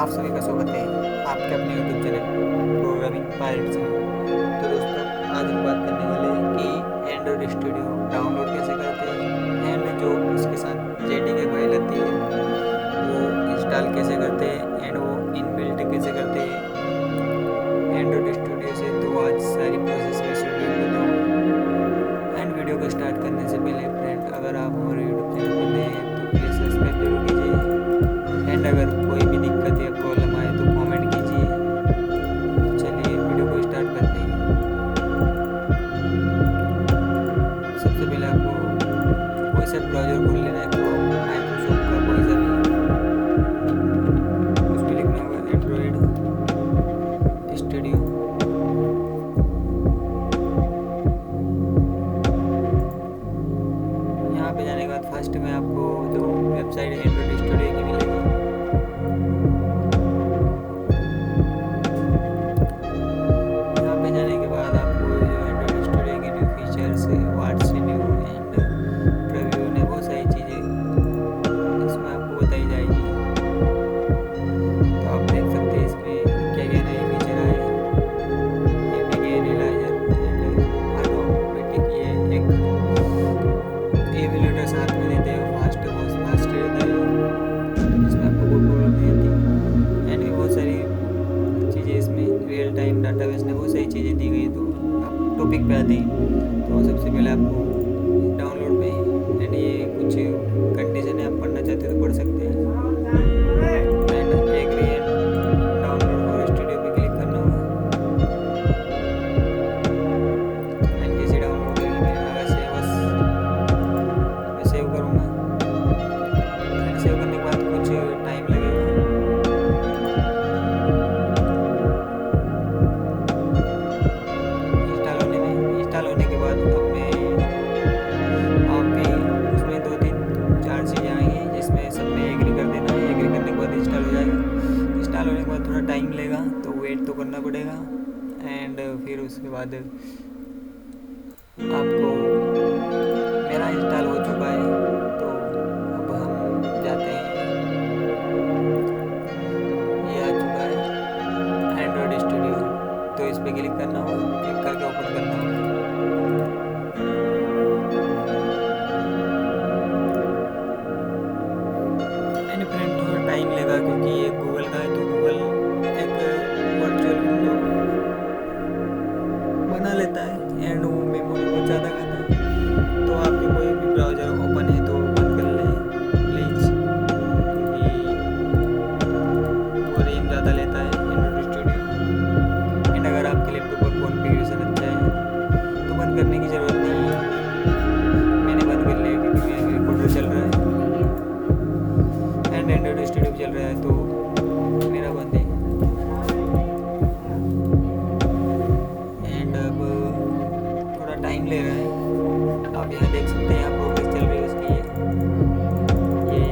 आप सभी का स्वागत है आपके अपने यूट्यूब चैनल प्रोग्रामिंग पायलट से। तो दोस्तों, आज हम बात करने वाले हैं कि एंड्रॉइड स्टूडियो डाउनलोड कैसे करते हैं एंड जो इसके साथ जेडीके फाइल आती है वो इंस्टॉल कैसे करते हैं एंड वो इनबिल्ट कैसे करते हैं एंड्रॉइड स्टूडियो से। तो आज सारी प्रोसेस में वीडियो बताऊँ। एंड वीडियो को स्टार्ट करने से पहले फ्रेंड, अगर आप हमारे यूट्यूब चैनल पर नए हैं तो प्लीज़ सब्सक्राइब जरूर कीजिए एंड अगर कोई भी दिक्कत या प्रॉब्लम आए तो कमेंट कीजिए। चलिए वीडियो को स्टार्ट करते हैं। सबसे पहले आपको कोई सा ब्राउज़र खोल लेना है, क्रोम, माइक्रोसॉफ्ट का कोई सा भी, उसमें लिखना होगा एंड्रॉइड स्टूडियो। यहाँ पे जाने के बाद फर्स्ट में आपको जो वेबसाइट एंड्रॉइड स्टूडियो की मिलेगी, यहाँ पे जाने के बाद आपको जो एंड्रॉइड स्टूडियो के new features, what's new and preview ने बहुत सारी चीज़ें इसमें आपको बताई जाएगी। तो आप देख सकते हैं इसमें क्या क्या नए फीचर आए, एपीके एनालाइजर एंड ऑटोमेटिक, ये एक एवेल्यूटर साथ में देते हैं, फास्ट रहता है जिसमें आपको कोई प्रॉब्लम नहीं आती एंड भी बहुत सारी चीज़ें इसमें रियल टाइम डाटाबेस ने बहुत सारी चीज़ें दी गई। तो आप टॉपिक पे आते हैं तो सबसे पहले आपको डाउनलोड पे एंड ये कुछ कंडीशन है, आप पढ़ना चाहते हैं तो पढ़ सकते हैं and agree and download for studio पे क्लिक करना होगा एंड जैसे डाउनलोड करेंगे मेरे लगा सेव करूँगा एंड सेव करने के बाद कुछ टाइम लगेगा। इंस्टॉल होने के बाद अब आप भी उसमें 2-3-4 चीज़ें आएंगी जिसमें सब में एग्री कर देना है। एग्री करने के बाद इंस्टॉल हो जाएगा। इंस्टॉल होने के बाद थोड़ा टाइम लेगा तो वेट तो करना पड़ेगा एंड फिर उसके बाद आपको, मेरा इंस्टॉल हो चुका है तो अब हम जाते हैं, ये आ चुका है एंड्रॉइड स्टूडियो। तो इस पर क्लिक करना होगा, क्लिक करके ओपन करना होगा। एंड फ्रेंड थोड़ा टाइम लेगा क्योंकि ये गूगल का है तो गूगल एक वर्चुअल विंडो बना लेता है एंड वो मेमोरी बहुत ज़्यादा खाता है। तो आपके कोई भी ब्राउज़र ओपन है तो बंद कर लें प्लीज़, क्योंकि वो रैम ज़्यादा लेता है एंड्रॉइड स्टूडियो। एंड अगर आपके लैपटॉप का कॉन्फ़िगरेशन अच्छा है तो बंद करने की ज़रूरत नहीं है। मैंने बंद कर लिया क्योंकि मेरा रिकॉर्डर चल रहा है एंड एंड्रॉइड स्टूडियो चल रहा है तो मेरा बंद है। एंड अब थोड़ा टाइम ले रहा है, आप यहाँ देख सकते हैं, यहाँ प्रोग्रेस चल रही है उसकी। ये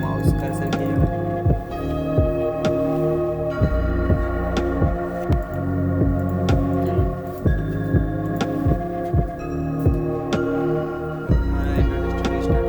माउस कर्सर की हमारा एंड्रॉइड स्टूडियो स्टार्ट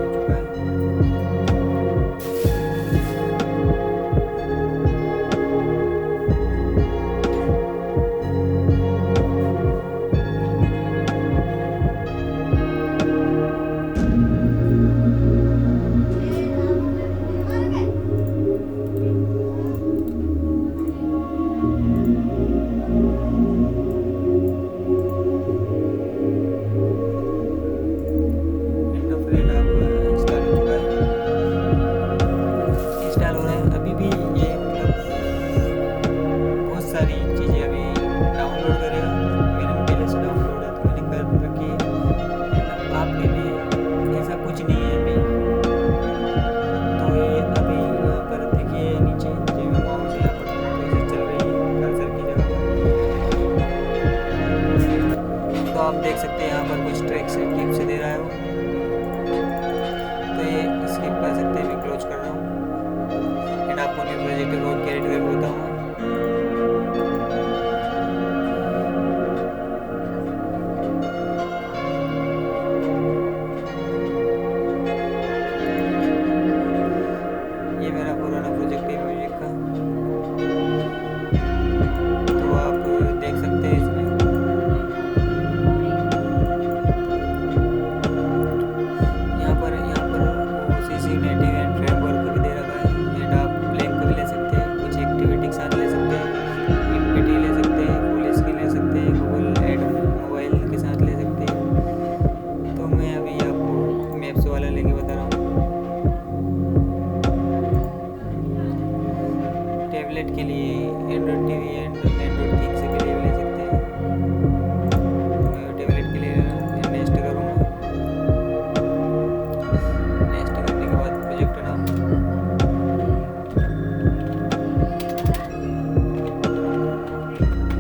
हो चुका है। इंस्टॉल हो रहा है अभी भी, ये मतलब बहुत सारी चीज़ें अभी डाउनलोड करेगा। मेरे पहले से डाउनलोड है तो मैंने कर रखी है। आपके में ऐसा कुछ नहीं है अभी, तो ये अभी यहाँ पर देखिए नीचे जो माउस है यहाँ पर प्रोसेस चल रही है कर्सर की जगह पर। तो आप देख सकते हैं यहाँ पर कुछ ट्रैक से टिप से दे रहा है वो, तो ये स्किप कर सकते हैं। मैं क्लोज कर रहा हूँ एंड आपको न्यू प्रोजेक्ट को क्रिएट करके बताऊँगा। ये मेरा पुराना प्रोजेक्ट है म्यूजिक का। टेबलेट के लिए Android TV and Android things के लिए भी ले सकते हैं। मैं टेबलेट के लिए नेक्स्ट करूँगा। नेक्स्ट करने के बाद प्रोजेक्ट नाम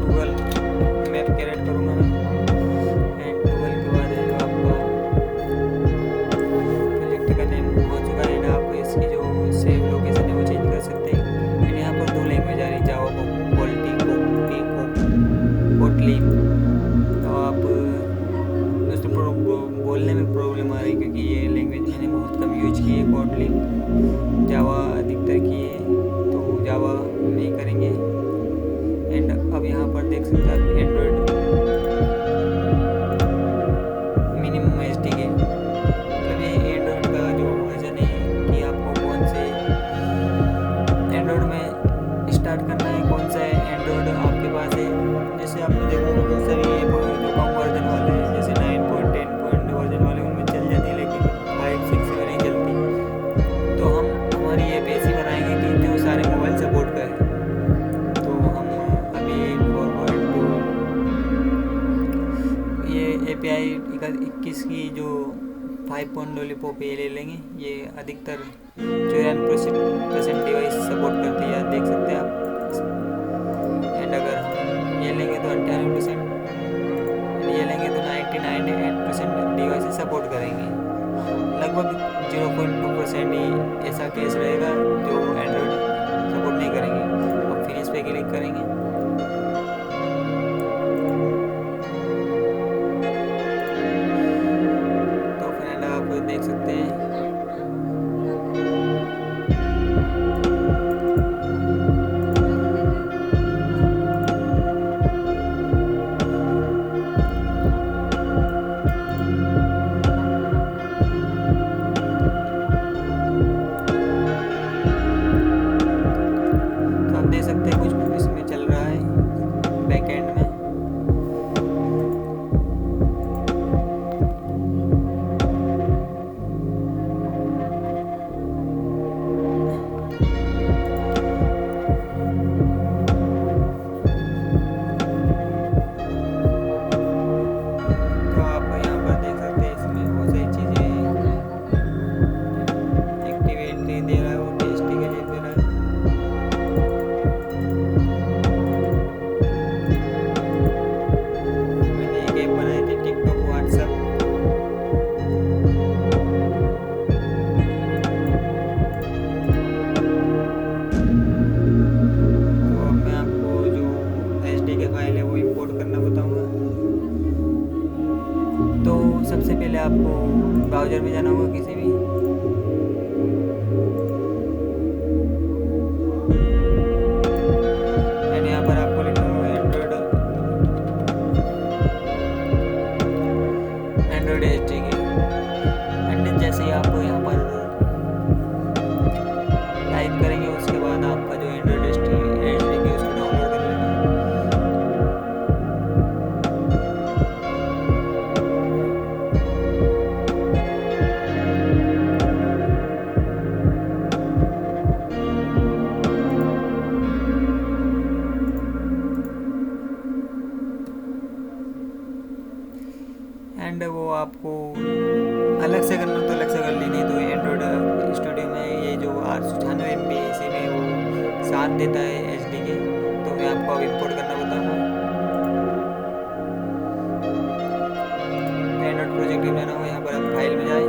गूगल मैप क्रिएट करूँगा मैं। एंड गूगल के बाद जो आपका प्रोजेक्ट का नेम हो चुका है। आप इसकी जो सेव लोकेशन है वो चेंज कर सकते हैं। एंड यहाँ पर 2 लैंग्वेज आ रही, जावा कोटलिन। तो आप दोस्तों बोलने में प्रॉब्लम आ रही है क्योंकि ये लैंग्वेज मैंने बहुत कम यूज की है। कोटलिन जावा अधिकतर की है, तो जावा नहीं करेंगे। एंड अब यहाँ पर देख सकते हैं आप एंड्रॉइड मिनिमम SDK, मतलब ये एंड्रॉइड का जो वर्जन है कि आपको कौन से एंड्रॉइड में स्टार्ट करना है, कौन सा एंड्रॉइड आपके पास है। जैसे आपने देखा बहुत सारी ऐप जो कम वर्जन वाले हैं, जैसे 9.10 वर्जन वाले उनमें चल जाती है, लेकिन 5, 6 में नहीं चलती। तो हम हमारी ऐप ऐसी बनाएंगे कि जो सारे मोबाइल सपोर्ट करें। तो हम अभी 4.2 ये API 21 की जो 5 लॉलीपॉप ये ले लेंगे। ये अधिकतर 94% डिवाइस सपोर्ट करती है, देख सकते हैं आप। एंड अगर हम ये लेंगे तो 98%, ये लेंगे तो 99% डिवाइस सपोर्ट करेंगे। लगभग 0.2% ही ऐसा केस रहेगा जो एंड्रॉइड सपोर्ट नहीं करेंगे। अब फिनिश पे क्लिक करेंगे। तो फ्रेंड आप देख सकते हैं कुछ इसमें चल रहा है बैकएंड में। तो आप यहाँ पर देख सकते हैं इसमें बहुत सारी चीज़ें एक्टिविटी दे रहा है और टेस्ट के लिए दे रहा है। फाइल है वो इंपोर्ट करना बताऊंगा। तो सबसे पहले आपको ब्राउज़र में जाना होगा किसी भी। एंड यहाँ पर आपको लिखना होगा एंड्रॉइड SDK। एंड जैसे ही आप यहाँ पर टाइप करेंगे उसके बाद आपका जो एंड्रॉइड SDK उसको डाउनलोड कर लेना। एंड वो आपको अलग से करना तो अलग से कर ली, नहीं तो एंड्रॉइड स्टूडियो में ये जो 896 MB इसी में वो साथ देता है SDK। तो मैं आपको अब इंपोर्ट करना बताऊँगा। एंड्रॉइड प्रोजेक्ट में जाना होगा, यहाँ पर आप फाइल में जाए।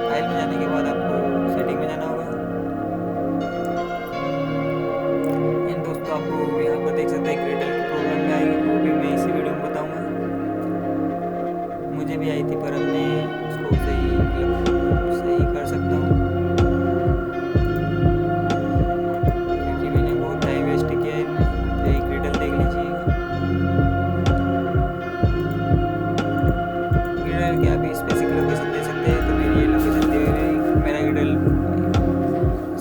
फाइल में जाने के बाद आपको सेटिंग में जाना होगा। एंड दोस्तों आपको यहाँ पर देख सकते हैं क्रिएटर की प्रॉब्लम में आएगी, वो भी मैं इसी वीडियो में बताऊँगा। मुझे भी आई थी पर अब मैं उसको सही कर सकता हूँ क्योंकि मैंने बहुत टाइम वेस्ट किया है इनमें। तो एक ग्रिडल देख लीजिए। ग्रिडल के आप स्पेसिफिक लोकेशन दे सकते हैं। तो मेरी ये लोकेशन दे रही है, मेरा ग्रिडल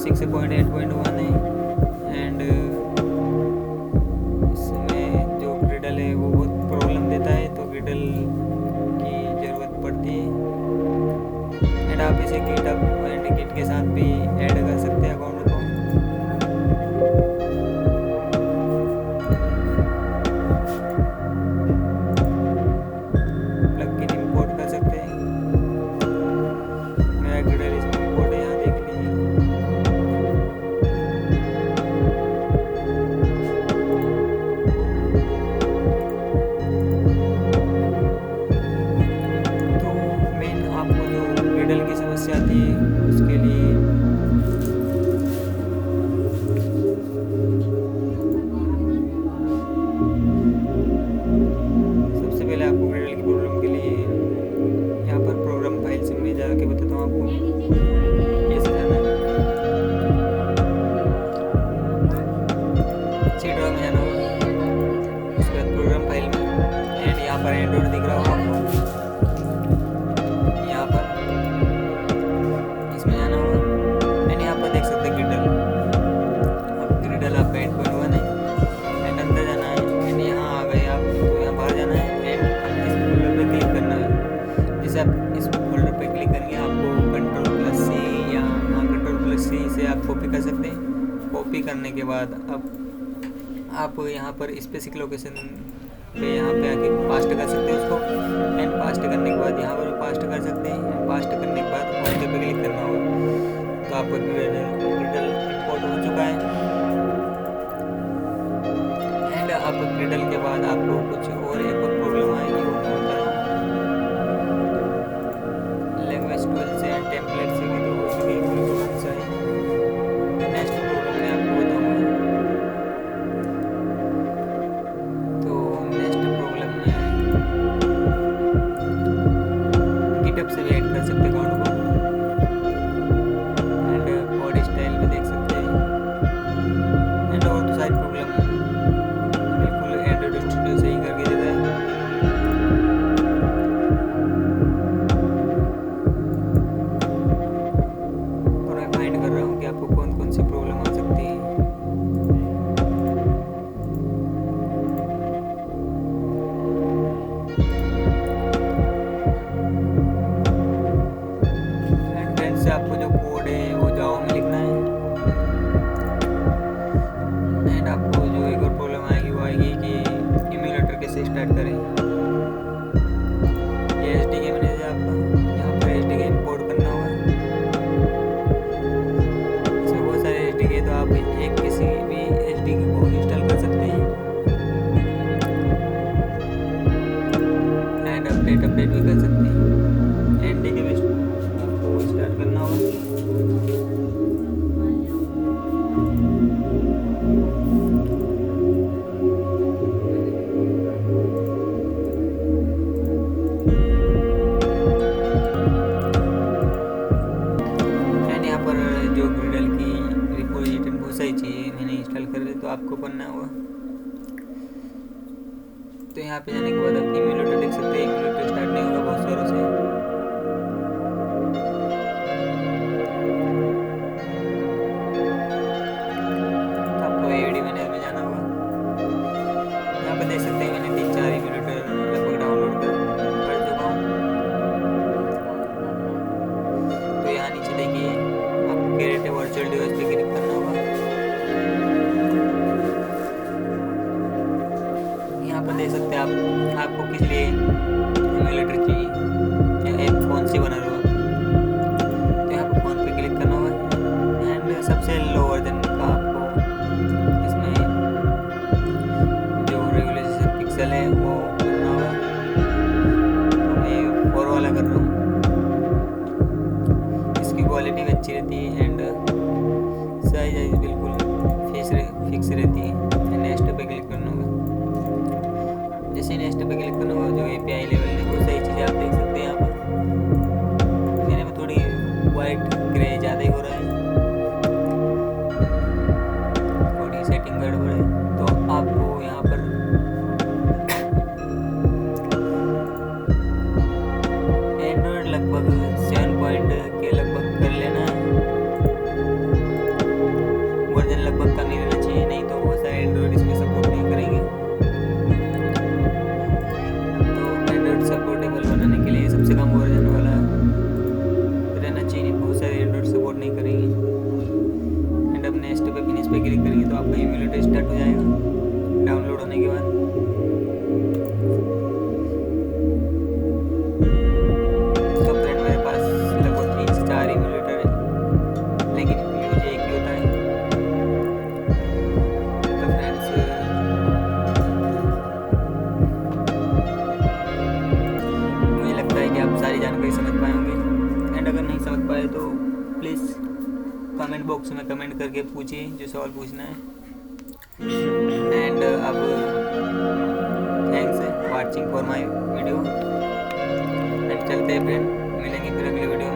6.8.1 है। एंड इसमें जो ग्रिडल है वो बहुत प्रॉब्लम देता है, तो ग्रिडल पड़ती है। एंड आप इसे गिटहब एंड गिट के साथ भी ऐड कर सकते हैं अकाउंट को। इसी से आप कॉपी कर सकते हैं। कॉपी करने के बाद अब आप यहाँ पर स्पेसिफिक लोकेशन पे यहाँ पे आके पास्ट कर सकते हैं उसको। एंड पास्ट करने के बाद यहाँ पर पास्ट कर सकते हैं। एंड पास्ट करने के बाद ओके पे क्लिक करना होगा। तो आपका ग्रिडल इंपोर्ट हो चुका है। एंड अब ग्रिडल के बाद आपको कुछ और एक और प्रॉब्लम आएगी, वो मैं बता रहा हूँ। लैंग्वेज 12 से टेम्पलेट से भी तो हो चुकी है प्रॉब्लम चाहिए। नेक्स्ट प्रॉब्लम मैं आपको बताऊँगा। तो नेक्स्ट प्रॉब्लम में गिटअप से भी ऐड कर सकते हैं अकाउंट को। एंड बॉडी स्टाइल भी देख सकते हैं। एंड और तो सारी प्रॉब्लम बिल्कुल एंड्रॉइड स्टूडियो से ही करके देता है। और मैं फाइंड कर रहा हूँ कि आपको कौन कौन सी प्रॉब्लम आ सकती है। एंड फ्रेंड्स, आपको जो कोड है वो जावा में लिखना है। एंड आपको जो एक और प्रॉब्लम आएगी वो आएगी कि इम्यूलेटर कैसे स्टार्ट करें। ये एसडीके मैनेजर आपका, यहाँ पर एसडीके इंपोर्ट करना होगा। इसमें बहुत सारे एसडीके, तो आप एक किसी भी एसडीके को इंस्टॉल कर सकते हैं। एंड अपडेट भी कर सकते हैं। एसडीके भी आपको स्टार्ट करना होगा। जो ग्रिडल की रिपोजिटरी बहुत सारी चीज़ें मैंने इंस्टॉल कर ली, तो आपको करना होगा। तो यहाँ पे जाने के बाद आप इम्यूलेटर देख सकते हैं। इम्यूलेटर स्टार्ट नहीं होगा बहुत सारों से। तो आपको एडी मैनेजर में जाना होगा। यहाँ पे देख सकते हैं मैंने 3-4 इम्यूलेटर लगभग डाउनलोड कर चुका हूँ। तो यहाँ नीचे देखिए आपको क्रिएट ए वर्चुअल डिवाइस पे क्लिक करना होगा। यहाँ पर देख सकते हैं आप आपको किस लिए इम्यूलेटर चाहिए या ऐप कौन सी बना रहे हो। तो यहाँ पर फ़ोन पे क्लिक करना होगा। एंड सबसे लो वर्जन का आपको इसमें जो रेगुलेशन पिक्सल है वो करना होगा। तो मैं 4 वाला कर रहा हूँ। इसकी क्वालिटी भी अच्छी रहती है। एंड साइज बिल्कुल फिक्स रहती है। नेक्स्ट पे क्लिक करना होगा। जैसे नेक्स्ट पे क्लिक करना होगा, जो एपीआई लेवल है बहुत सारी चीज़ें आप देख सकते हैं। यहाँ पर मेरे में थोड़ी वाइट ग्रे ज़्यादा ही हो रहा है, थोड़ी सेटिंग गड़बड़ है। तो आपको यहाँ पर एंड्रॉइड लगभग 7 पॉइंट के लगभग कर लेना है। वर्जन लगभग कम ही रहना चाहिए, नहीं तो बहुत सारे एंड्रॉइड इसमें सपोर्ट नहीं करेंगे। तो एंड्रॉइड सपोर्टेबल बनाने के लिए सबसे कम वर्जन वाला रहना चाहिए, बहुत सारे एंड्रॉइड सपोर्ट नहीं करेंगे। एंड अब नेक्स्ट पे फिनिश पे क्लिक करेंगे तो आपका इम्यूलेटर स्टार्ट हो जाएगा डाउनलोड होने के बाद। तो फ्रेंड मेरे पास लगभग 3 से 4 इम्यूलेटर है, लेकिन यूज एक ही होता है। तो फ्रेंड्स, मुझे लगता है कि आप सारी जानकारी समझ पाए होंगे। एंड अगर नहीं समझ पाए तो प्लीज़ कमेंट बॉक्स में कमेंट करके पूछिए जो सवाल पूछना है। एंड अब thanks watching for my video. And चलते हैं फ्रेंड, मिलेंगे फिर अगले वीडियो।